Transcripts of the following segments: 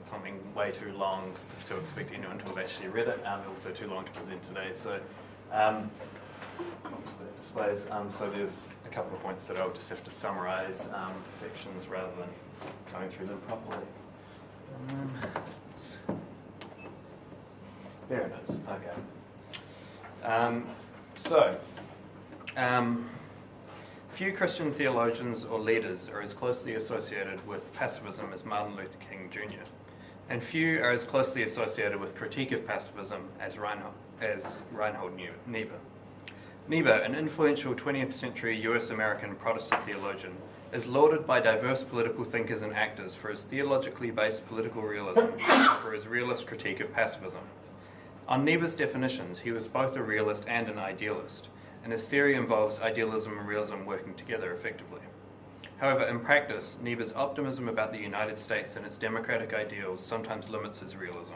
something way too long to expect anyone to have actually read it, also too long to present today. So, so there's a couple of points that I'll just have to summarize sections rather than going through them properly. There it is. Okay. Few Christian theologians or leaders are as closely associated with pacifism as Martin Luther King Jr., and few are as closely associated with critique of pacifism as Reinhold Niebuhr. Niebuhr, an influential 20th century US-American Protestant theologian, is lauded by diverse political thinkers and actors for his theologically based political realism and for his realist critique of pacifism. On Niebuhr's definitions, he was both a realist and an idealist, and his theory involves idealism and realism working together effectively. However, in practice, Niebuhr's optimism about the United States and its democratic ideals sometimes limits his realism.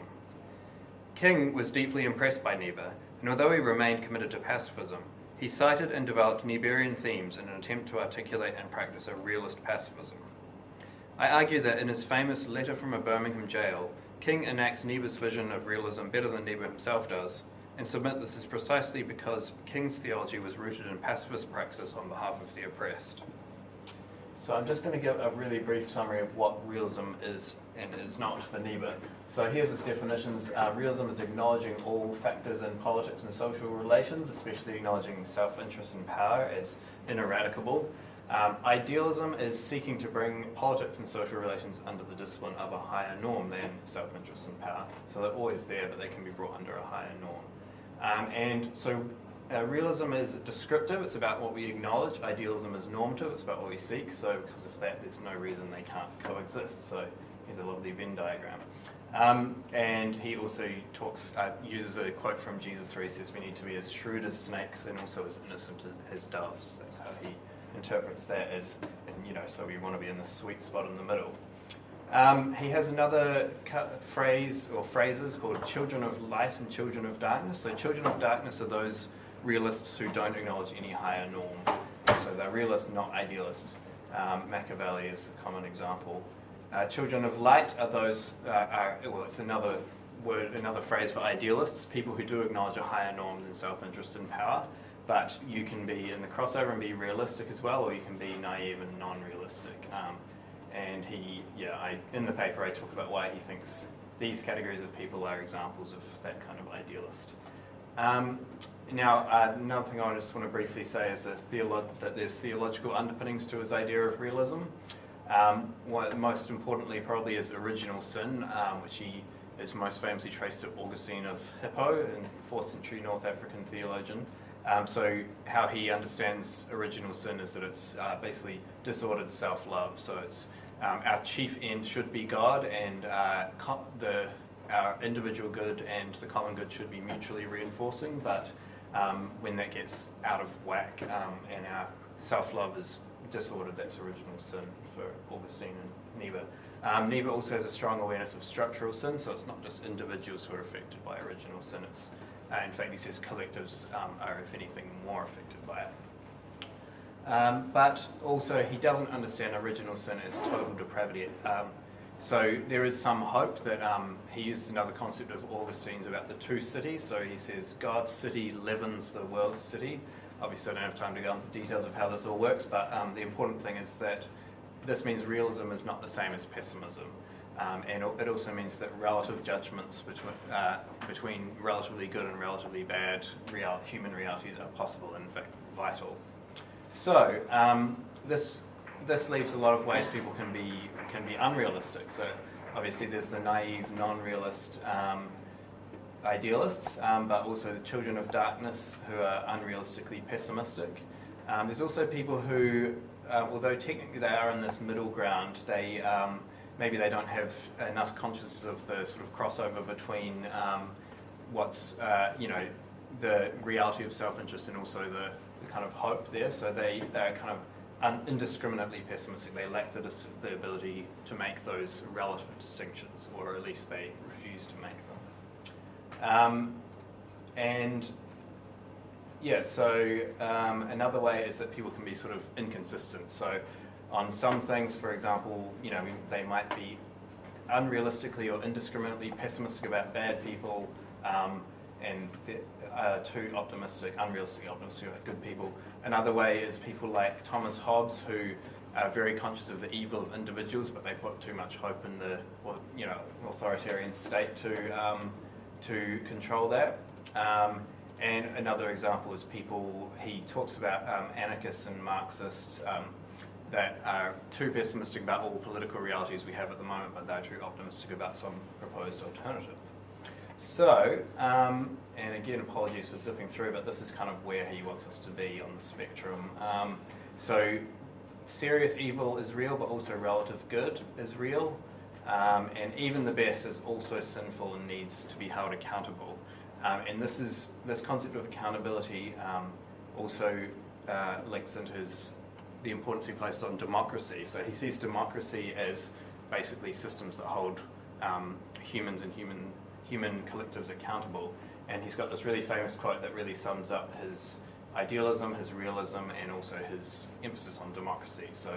King was deeply impressed by Niebuhr, and although he remained committed to pacifism, he cited and developed Niebuhrian themes in an attempt to articulate and practice a realist pacifism. I argue that in his famous Letter from a Birmingham Jail, King enacts Niebuhr's vision of realism better than Niebuhr himself does, and submit this is precisely because King's theology was rooted in pacifist praxis on behalf of the oppressed. So I'm just going to give a really brief summary of what realism is and is not for Niebuhr. So here's its definitions. Realism is acknowledging all factors in politics and social relations, especially acknowledging self-interest and power as ineradicable. Idealism is seeking to bring politics and social relations under the discipline of a higher norm than self-interest and power. So they're always there, but they can be brought under a higher norm. Realism is descriptive, it's about what we acknowledge. Idealism is normative, it's about what we seek. So because of that, there's no reason they can't coexist. So here's a lovely Venn diagram. And he also uses a quote from Jesus where he says we need to be as shrewd as snakes and also as innocent as doves. That's how he interprets that as, so we want to be in the sweet spot in the middle. He has another phrase or phrases called children of light and children of darkness. So children of darkness are those realists who don't acknowledge any higher norm. So they're realist, not idealist. Machiavelli is a common example. Children of light are those, it's another word, another phrase for idealists, people who do acknowledge a higher norm than self-interest and power. But you can be in the crossover and be realistic as well, or you can be naive and non-realistic. And in the paper I talk about why he thinks these categories of people are examples of that kind of idealist. Another thing I just want to briefly say is that there's theological underpinnings to his idea of realism. Most importantly probably is original sin, which he is most famously traced to Augustine of Hippo, a 4th century North African theologian. So how he understands original sin is that it's basically disordered self-love. So it's our chief end should be God, and our individual good and the common good should be mutually reinforcing. But when that gets out of whack and our self-love is disordered, that's original sin for Augustine and Niebuhr. Niebuhr also has a strong awareness of structural sin, so it's not just individuals who are affected by original sin. It's in fact, he says collectives are, if anything, more affected by it. But also, he doesn't understand original sin as total depravity. So there is some hope that he uses another concept of Augustine's about the two cities. So he says God's city leavens the world's city. Obviously, I don't have time to go into details of how this all works, but the important thing is that this means realism is not the same as pessimism. And it also means that relative judgments between relatively good and relatively bad human realities are possible and in fact vital. So this leaves a lot of ways people can be unrealistic. So obviously there's the naive, non-realist idealists, but also the children of darkness who are unrealistically pessimistic. There's also people who, although technically they are in this middle ground, maybe they don't have enough consciousness of the sort of crossover between what's, the reality of self-interest and also the kind of hope there. So they're kind of indiscriminately pessimistic. They lack the ability to make those relative distinctions, or at least they refuse to make them. Another way is that people can be sort of inconsistent. So on some things, for example, they might be unrealistically or indiscriminately pessimistic about bad people, and too optimistic, unrealistically optimistic about good people. Another way is people like Thomas Hobbes, who are very conscious of the evil of individuals, but they put too much hope in the authoritarian state to control that. And another example is people, he talks about anarchists and Marxists that are too pessimistic about all political realities we have at the moment, but they're too optimistic about some proposed alternative. So, and again, apologies for zipping through, but this is kind of where he wants us to be on the spectrum. So, serious evil is real, but also relative good is real, and even the best is also sinful and needs to be held accountable. And this concept of accountability also links into the importance he places on democracy. So he sees democracy as basically systems that hold humans and human collectives accountable. And he's got this really famous quote that really sums up his idealism, his realism, and also his emphasis on democracy. So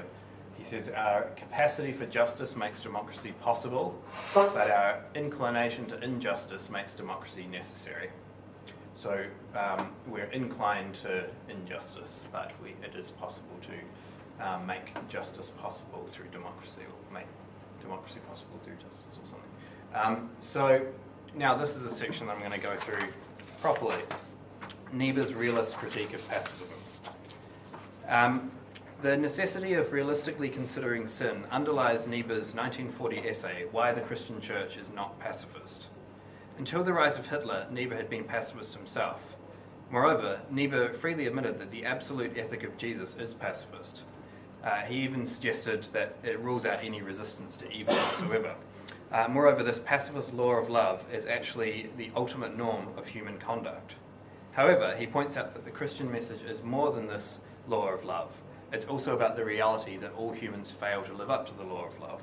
he says, our capacity for justice makes democracy possible, but our inclination to injustice makes democracy necessary. So we're inclined to injustice, but it is possible to make justice possible through democracy, or make democracy possible through justice or something. So now this is a section I'm going to go through properly. Niebuhr's realist critique of pacifism. The necessity of realistically considering sin underlies Niebuhr's 1940 essay, Why the Christian Church is Not Pacifist. Until the rise of Hitler, Niebuhr had been pacifist himself. Moreover, Niebuhr freely admitted that the absolute ethic of Jesus is pacifist. He even suggested that it rules out any resistance to evil whatsoever. Moreover, this pacifist law of love is actually the ultimate norm of human conduct. However, he points out that the Christian message is more than this law of love. It's also about the reality that all humans fail to live up to the law of love.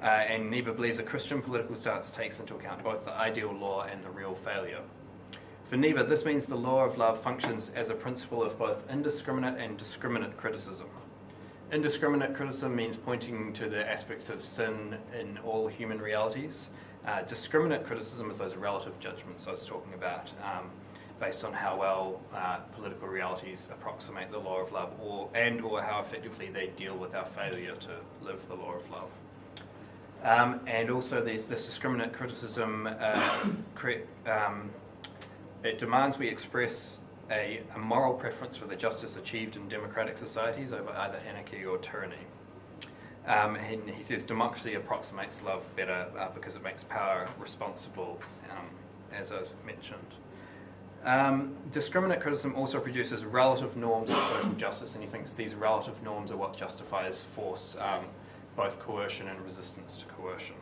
And Niebuhr believes a Christian political stance takes into account both the ideal law and the real failure. For Niebuhr, this means the law of love functions as a principle of both indiscriminate and discriminate criticism. Indiscriminate criticism means pointing to the aspects of sin in all human realities. Discriminate criticism is those relative judgments I was talking about, based on how well political realities approximate the law of love, or how effectively they deal with our failure to live the law of love. And also this discriminate criticism, it demands we express a moral preference for the justice achieved in democratic societies over either anarchy or tyranny. And he says democracy approximates love better because it makes power responsible, as I've mentioned. Discriminate criticism also produces relative norms of social justice, and he thinks these relative norms are what justifies force, both coercion and resistance to coercion.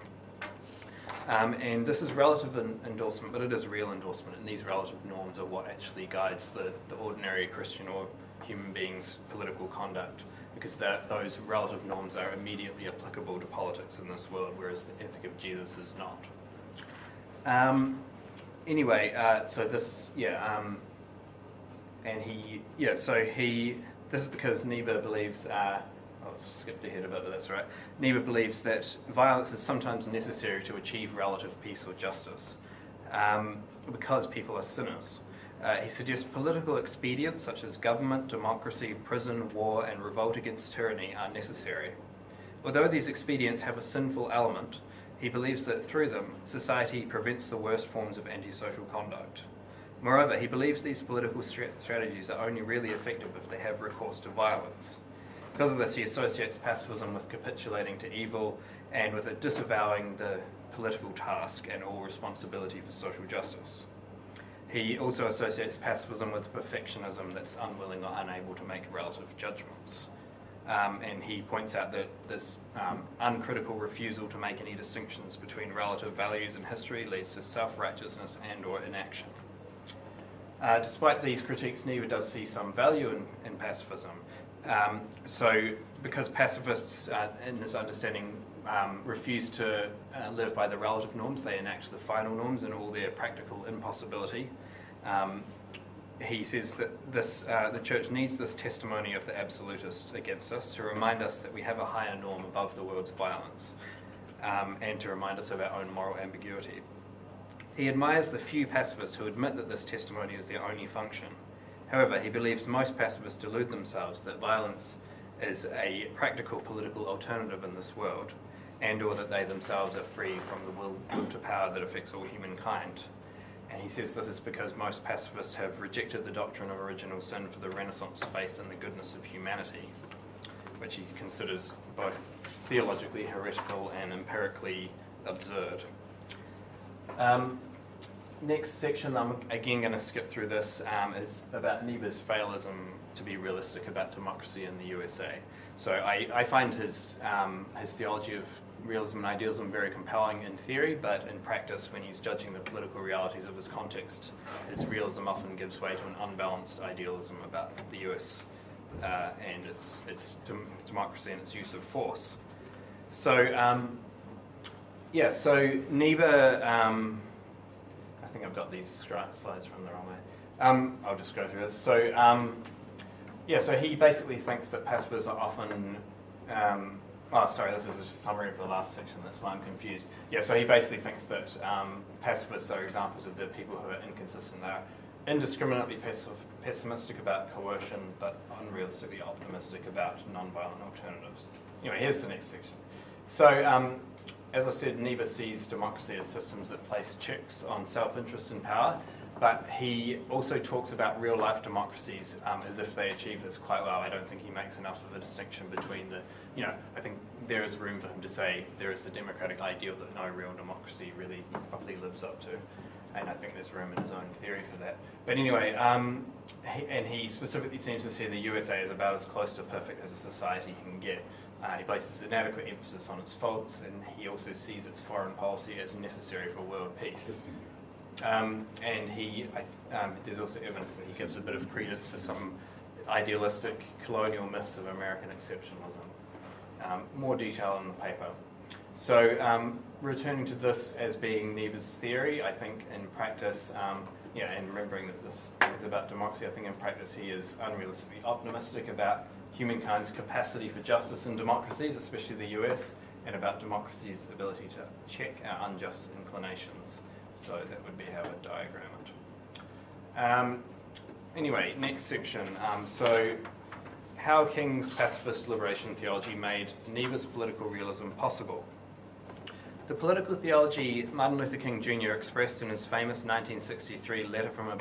And this is relative endorsement, but it is real endorsement, and these relative norms are what actually guides the ordinary Christian or human being's political conduct, because those relative norms are immediately applicable to politics in this world, whereas the ethic of Jesus is not. Anyway, so this, this is because Niebuhr believes, I've skipped ahead a bit, but that's right. Niebuhr believes that violence is sometimes necessary to achieve relative peace or justice, because people are sinners. He suggests political expedients such as government, democracy, prison, war, and revolt against tyranny are necessary. Although these expedients have a sinful element, he believes that through them, society prevents the worst forms of antisocial conduct. Moreover, he believes these political strategies are only really effective if they have recourse to violence. Because of this, he associates pacifism with capitulating to evil and with it disavowing the political task and all responsibility for social justice. He also associates pacifism with perfectionism that's unwilling or unable to make relative judgments. And he points out that this uncritical refusal to make any distinctions between relative values in history leads to self-righteousness and or inaction. Despite these critiques, Niebuhr does see some value in pacifism. So because pacifists, in this understanding, refuse to live by the relative norms, they enact the final norms in all their practical impossibility. He says that the church needs this testimony of the absolutist against us to remind us that we have a higher norm above the world's violence. and to remind us of our own moral ambiguity. He admires the few pacifists who admit that this testimony is their only function. However, he believes most pacifists delude themselves that violence is a practical political alternative in this world, and or that they themselves are free from the will to power that affects all humankind. And he says this is because most pacifists have rejected the doctrine of original sin for the Renaissance faith in the goodness of humanity, which he considers both theologically heretical and empirically absurd. Next section, I'm again going to skip through this, is about Niebuhr's fatalism to be realistic about democracy in the USA. So I find his theology of realism and idealism very compelling in theory, but in practice, when he's judging the political realities of his context, his realism often gives way to an unbalanced idealism about the US and its democracy and its use of force. So, so Niebuhr, I think I've got these slides from the wrong way. I'll just go through this. So, so he basically thinks that pacifists are often, this is a summary of the last section, that's why I'm confused. Yeah, so he basically thinks that pacifists are examples of the people who are inconsistent. They're indiscriminately pessimistic about coercion, but unrealistically optimistic about non-violent alternatives. Anyway, here's the next section. So, as I said, Niebuhr sees democracy as systems that place checks on self-interest and power, but he also talks about real-life democracies as if they achieve this quite well. I don't think he makes enough of a distinction between I think there is room for him to say there is the democratic ideal that no real democracy really properly lives up to, and I think there's room in his own theory for that. But anyway, he specifically seems to see the USA as about as close to perfect as a society can get. He places inadequate emphasis on its faults, and he also sees its foreign policy as necessary for world peace. And there's also evidence that he gives a bit of credence to some idealistic colonial myths of American exceptionalism. More detail in the paper. So returning to this as being Niebuhr's theory, I think in practice, and remembering that this is about democracy, I think in practice he is unrealistically optimistic about humankind's capacity for justice in democracies, especially the US, and about democracy's ability to check our unjust inclinations. So that would be how I would diagram it. Anyway, next section. So how King's pacifist liberation theology made Niebuhr's political realism possible. The political theology Martin Luther King Jr. expressed in his famous 1963 letter from a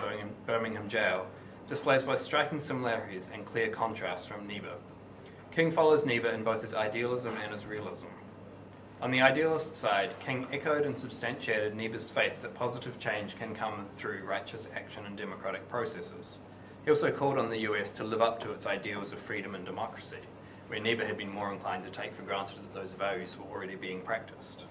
Birmingham jail displays both striking similarities and clear contrasts from Niebuhr. King follows Niebuhr in both his idealism and his realism. On the idealist side, King echoed and substantiated Niebuhr's faith that positive change can come through righteous action and democratic processes. He also called on the US to live up to its ideals of freedom and democracy, where Niebuhr had been more inclined to take for granted that those values were already being practiced.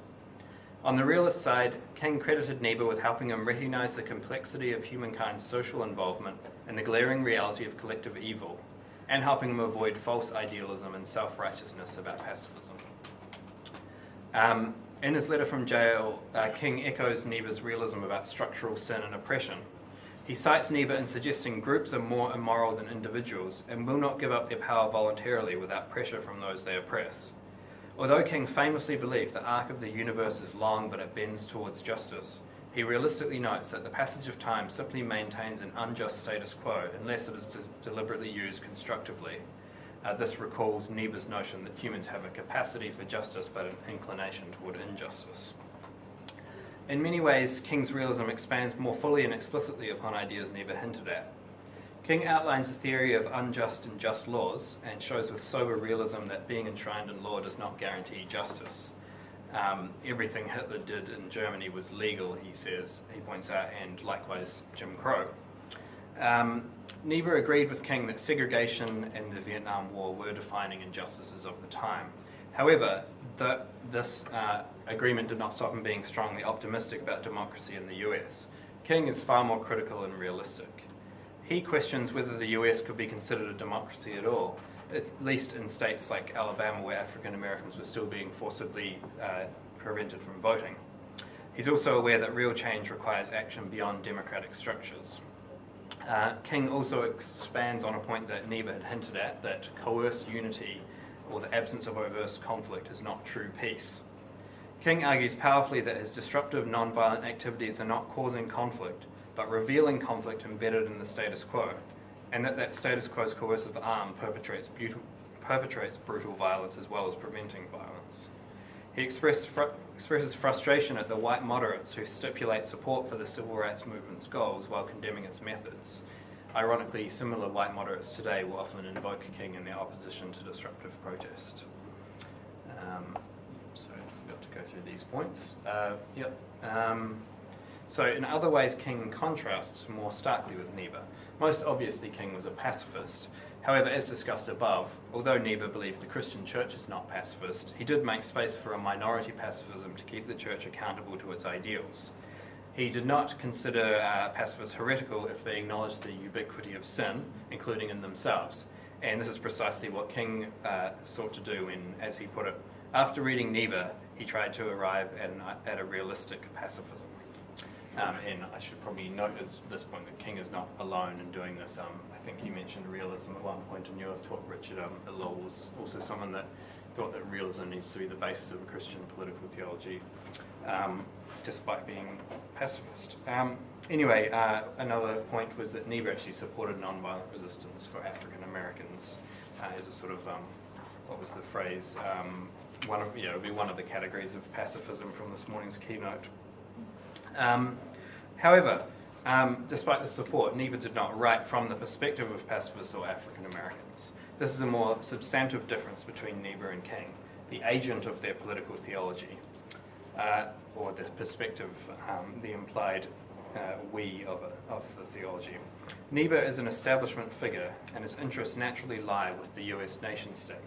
On the realist side, King credited Niebuhr with helping him recognize the complexity of humankind's social involvement and the glaring reality of collective evil, and helping him avoid false idealism and self-righteousness about pacifism. In his letter from jail, King echoes Niebuhr's realism about structural sin and oppression. He cites Niebuhr in suggesting groups are more immoral than individuals and will not give up their power voluntarily without pressure from those they oppress. Although King famously believed the arc of the universe is long but it bends towards justice, he realistically notes that the passage of time simply maintains an unjust status quo unless it is deliberately used constructively. This recalls Niebuhr's notion that humans have a capacity for justice but an inclination toward injustice. In many ways, King's realism expands more fully and explicitly upon ideas Niebuhr hinted at. King outlines the theory of unjust and just laws and shows with sober realism that being enshrined in law does not guarantee justice. Everything Hitler did in Germany was legal, he points out, and likewise Jim Crow. Niebuhr agreed with King that segregation and the Vietnam War were defining injustices of the time. However, this agreement did not stop him being strongly optimistic about democracy in the US. King is far more critical and realistic. He questions whether the US could be considered a democracy at all, at least in states like Alabama where African Americans were still being forcibly prevented from voting. He's also aware that real change requires action beyond democratic structures. King also expands on a point that Niebuhr had hinted at, that coerced unity or the absence of overt conflict is not true peace. King argues powerfully that his disruptive non-violent activities are not causing conflict, but revealing conflict embedded in the status quo, and that status quo's coercive arm perpetrates brutal violence as well as preventing violence. He expresses frustration at the white moderates who stipulate support for the civil rights movement's goals while condemning its methods. Ironically, similar white moderates today will often invoke King in their opposition to disruptive protest. So I forgot to go through these points. So in other ways, King contrasts more starkly with Niebuhr. Most obviously, King was a pacifist. However, as discussed above, although Niebuhr believed the Christian church is not pacifist, he did make space for a minority pacifism to keep the church accountable to its ideals. He did not consider pacifists heretical if they acknowledged the ubiquity of sin, including in themselves. And this is precisely what King sought to do when, as he put it, after reading Niebuhr, he tried to arrive at a realistic pacifism. And I should probably note at this point that King is not alone in doing this. I think you mentioned realism at one point in your talk, Richard. Lowell was also someone that thought that realism needs to be the basis of a Christian political theology, despite being pacifist. Anyway, another point was that Niebuhr actually supported nonviolent resistance for African Americans as a sort of, what was the phrase? It would be one of the categories of pacifism from this morning's keynote. However, despite the support, Niebuhr did not write from the perspective of pacifists or African Americans. This is a more substantive difference between Niebuhr and King, the agent of their political theology, or the perspective, the implied we of the theology. Niebuhr is an establishment figure, and his interests naturally lie with the US nation-state.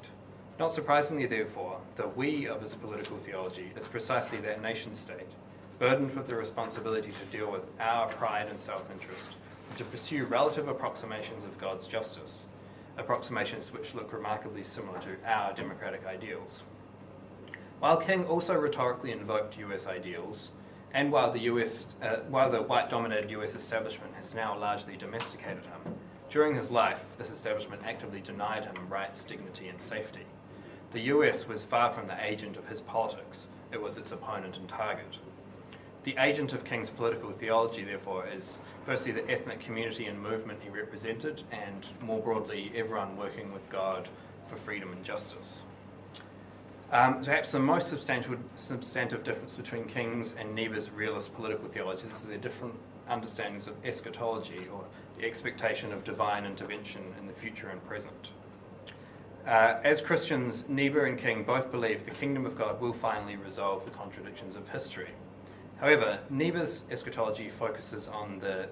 Not surprisingly, therefore, the we of his political theology is precisely that nation-state, burdened with the responsibility to deal with our pride and self-interest, and to pursue relative approximations of God's justice, approximations which look remarkably similar to our democratic ideals. While King also rhetorically invoked US ideals, and while the white-dominated US establishment has now largely domesticated him, during his life, this establishment actively denied him rights, dignity, and safety. The US was far from the agent of his politics. It was its opponent and target. The agent of King's political theology, therefore, is firstly the ethnic community and movement he represented, and more broadly, everyone working with God for freedom and justice. Perhaps the most substantive difference between King's and Niebuhr's realist political theologies is their different understandings of eschatology, or the expectation of divine intervention in the future and present. As Christians, Niebuhr and King both believe the kingdom of God will finally resolve the contradictions of history. However, Niebuhr's eschatology focuses on the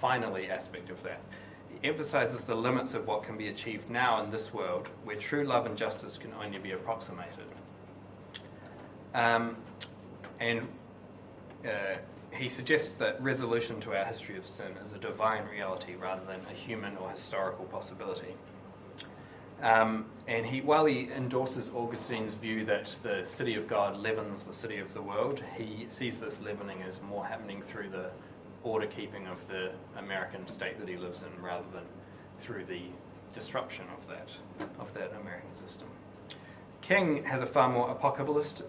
finally aspect of that. He emphasizes the limits of what can be achieved now in this world, where true love and justice can only be approximated. He suggests that resolution to our history of sin is a divine reality rather than a human or historical possibility. While he endorses Augustine's view that the city of God leavens the city of the world, he sees this leavening as more happening through the order-keeping of the American state that he lives in, rather than through the disruption of that American system. King has a far more apocalyptic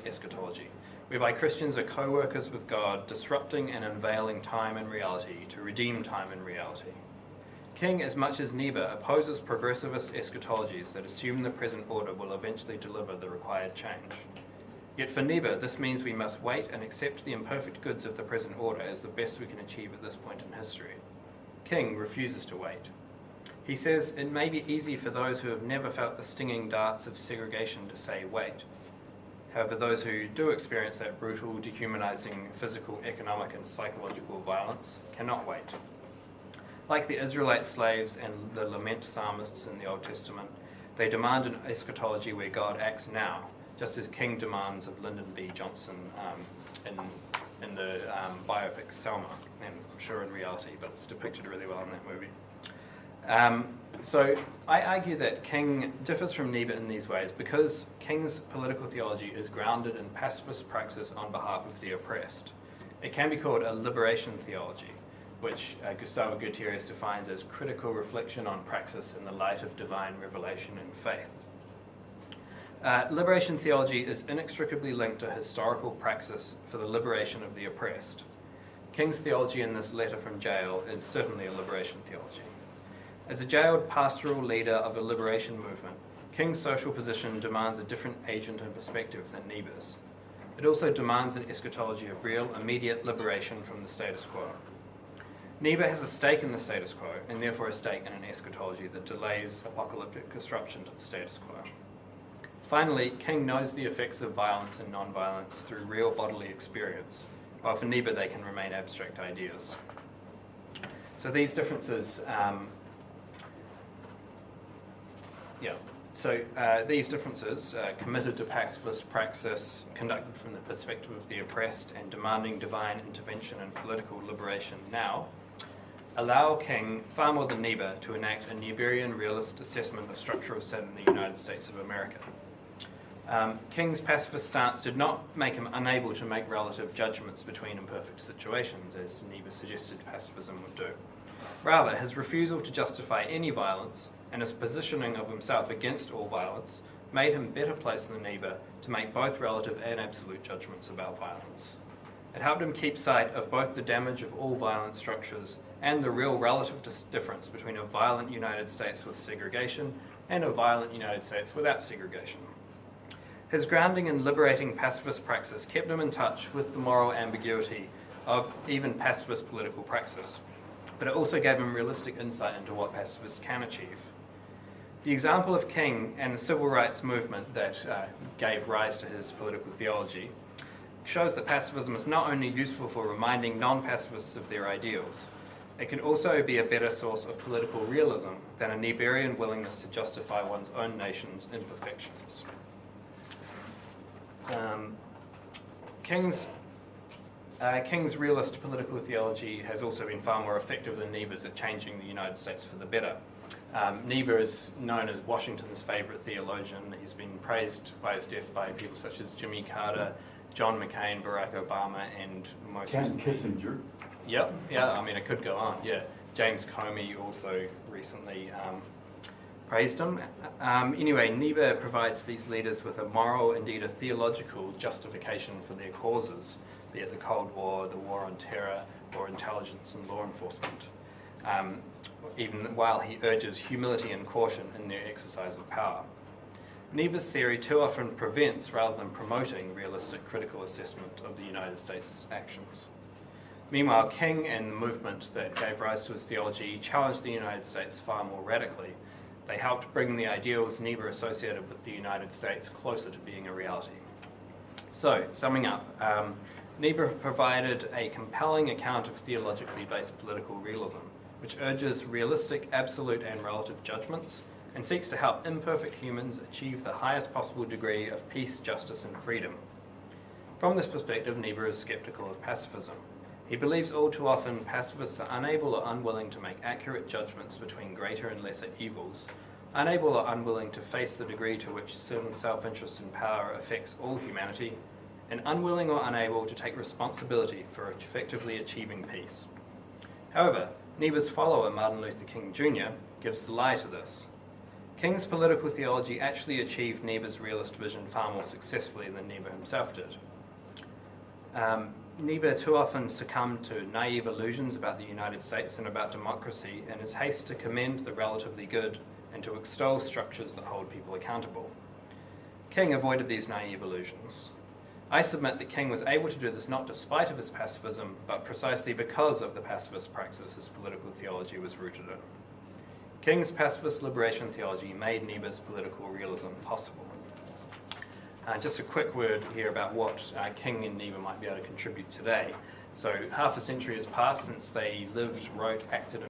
eschatology, whereby Christians are co-workers with God, disrupting and unveiling time and reality to redeem time and reality. King, as much as Niebuhr, opposes progressivist eschatologies that assume the present order will eventually deliver the required change. Yet for Niebuhr, this means we must wait and accept the imperfect goods of the present order as the best we can achieve at this point in history. King refuses to wait. He says it may be easy for those who have never felt the stinging darts of segregation to say wait. However, those who do experience that brutal, dehumanizing physical, economic, and psychological violence cannot wait. Like the Israelite slaves and the lament psalmists in the Old Testament, they demand an eschatology where God acts now, just as King demands of Lyndon B. Johnson in the biopic Selma, and I'm sure in reality, but it's depicted really well in that movie. So I argue that King differs from Niebuhr in these ways because King's political theology is grounded in pacifist praxis on behalf of the oppressed. It can be called a liberation theology, which Gustavo Gutierrez defines as critical reflection on praxis in the light of divine revelation and faith. Liberation theology is inextricably linked to historical praxis for the liberation of the oppressed. King's theology in this letter from jail is certainly a liberation theology. As a jailed pastoral leader of a liberation movement, King's social position demands a different agent and perspective than Niebuhr's. It also demands an eschatology of real, immediate liberation from the status quo. Niebuhr has a stake in the status quo, and therefore a stake in an eschatology that delays apocalyptic disruption to the status quo. Finally, King knows the effects of violence and non-violence through real bodily experience, while for Niebuhr they can remain abstract ideas. So these differences, committed to pacifist praxis, conducted from the perspective of the oppressed, and demanding divine intervention and political liberation now, allow King, far more than Niebuhr, to enact a Niebuhrian realist assessment of structural sin in the United States of America. King's pacifist stance did not make him unable to make relative judgments between imperfect situations, as Niebuhr suggested pacifism would do. Rather, his refusal to justify any violence and his positioning of himself against all violence made him better placed than Niebuhr to make both relative and absolute judgments about violence. It helped him keep sight of both the damage of all violent structures and the real relative difference between a violent United States with segregation and a violent United States without segregation. His grounding in liberating pacifist praxis kept him in touch with the moral ambiguity of even pacifist political praxis, but it also gave him realistic insight into what pacifists can achieve. The example of King and the civil rights movement that gave rise to his political theology shows that pacifism is not only useful for reminding non-pacifists of their ideals, it can also be a better source of political realism than a Niebuhrian willingness to justify one's own nation's imperfections. King's realist political theology has also been far more effective than Niebuhr's at changing the United States for the better. Niebuhr is known as Washington's favourite theologian. He's been praised by his death by people such as Jimmy Carter, John McCain, Barack Obama, and most recently Kissinger. Yep, yeah, I mean, it could go on, yeah. James Comey also recently praised him. Anyway, Niebuhr provides these leaders with a moral, indeed a theological justification for their causes, be it the Cold War, the War on Terror, or intelligence and law enforcement, even while he urges humility and caution in their exercise of power. Niebuhr's theory too often prevents rather than promoting realistic critical assessment of the United States' actions. Meanwhile, King and the movement that gave rise to his theology challenged the United States far more radically. They helped bring the ideals Niebuhr associated with the United States closer to being a reality. So, summing up, Niebuhr provided a compelling account of theologically based political realism, which urges realistic, absolute, and relative judgments, and seeks to help imperfect humans achieve the highest possible degree of peace, justice, and freedom. From this perspective, Niebuhr is skeptical of pacifism. He believes all too often pacifists are unable or unwilling to make accurate judgments between greater and lesser evils, unable or unwilling to face the degree to which certain self-interest and power affects all humanity, and unwilling or unable to take responsibility for effectively achieving peace. However, Niebuhr's follower, Marsden Luther King Jr., gives the lie to this. King's political theology actually achieved Niebuhr's realist vision far more successfully than Niebuhr himself did. Niebuhr too often succumbed to naive illusions about the United States and about democracy in his haste to commend the relatively good and to extol structures that hold people accountable. King avoided these naive illusions. I submit that King was able to do this not despite of his pacifism, but precisely because of the pacifist praxis his political theology was rooted in. King's pacifist liberation theology made Niebuhr's political realism possible. Just a quick word here about what King and Niebuhr might be able to contribute today. So half a century has passed since they lived, wrote, acted,